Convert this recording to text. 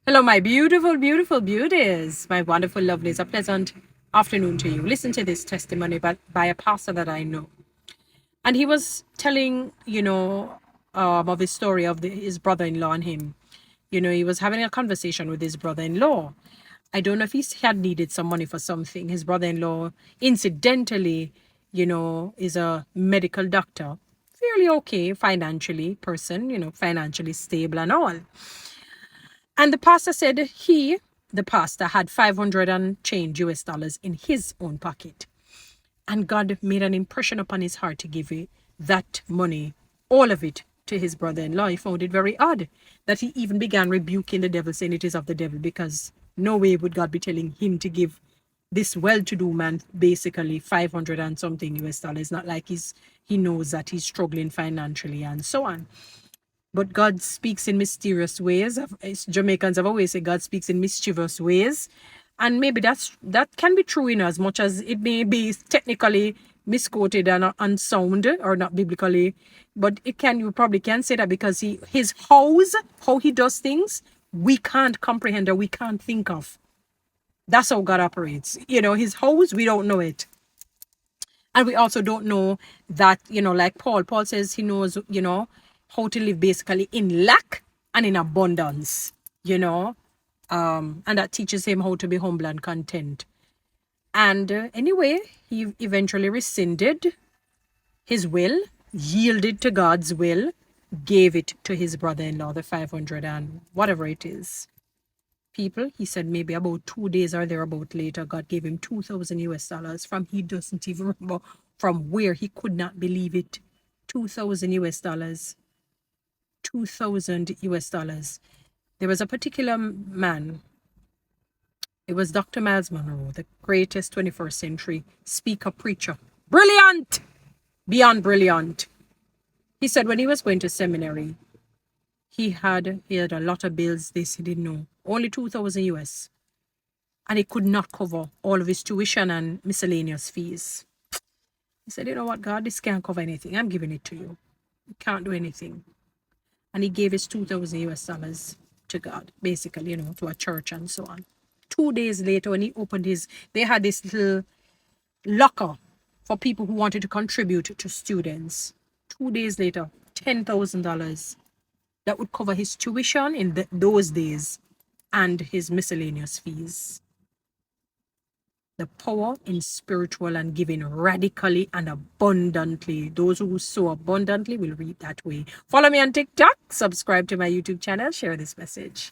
Hello, my beautiful, beautiful beauties, my wonderful lovelies. A pleasant afternoon to you. Listen to this testimony by a pastor that I know. And he was telling, of his story of his brother in law and him. He was having a conversation with his brother in law. I don't know if he had needed some money for something. His brother in law, incidentally, is a medical doctor, fairly okay financially person, financially stable and all. And the pastor said the pastor, had 500 and change US dollars in his own pocket. And God made an impression upon his heart to give that money, all of it, to his brother in law. He found it very odd that he even began rebuking the devil, saying it is of the devil, because no way would God be telling him to give this well to do man basically 500 and something US dollars. Not like he knows that he's struggling financially and so on. But God speaks in mysterious ways. Jamaicans have always said God speaks in mischievous ways. And maybe that can be true in as much as it may be technically misquoted and unsound or not biblically. But you probably can say that because his how he does things, we can't comprehend or we can't think of. That's how God operates. His house, we don't know it. And we also don't know that, like Paul says he knows, how to live basically in lack and in abundance, and that teaches him how to be humble and content. And anyway, he eventually rescinded his will, yielded to God's will, gave it to his brother-in-law, the 500 and whatever it is. People, he said maybe about 2 days or thereabout later, God gave him 2,000 US dollars from he doesn't even remember from where. He could not believe it. 2,000 US dollars. 2,000 US dollars. There was a particular man. It was Dr. Miles Monroe, the greatest 21st century speaker, preacher. Brilliant! Beyond brilliant. He said when he was going to seminary, he had a lot of bills. This he didn't know. Only 2,000 US. And he could not cover all of his tuition and miscellaneous fees. He said, you know what, God, this can't cover anything. I'm giving it to you. You can't do anything. And he gave his 2,000 US dollars to God, basically, to a church and so on. 2 days later, when he opened they had this little locker for people who wanted to contribute to students. 2 days later, $10,000 that would cover his tuition in those days and his miscellaneous fees. The power in spiritual and giving radically and abundantly. Those who sow abundantly will reap that way. Follow me on TikTok, subscribe to my YouTube channel, share this message.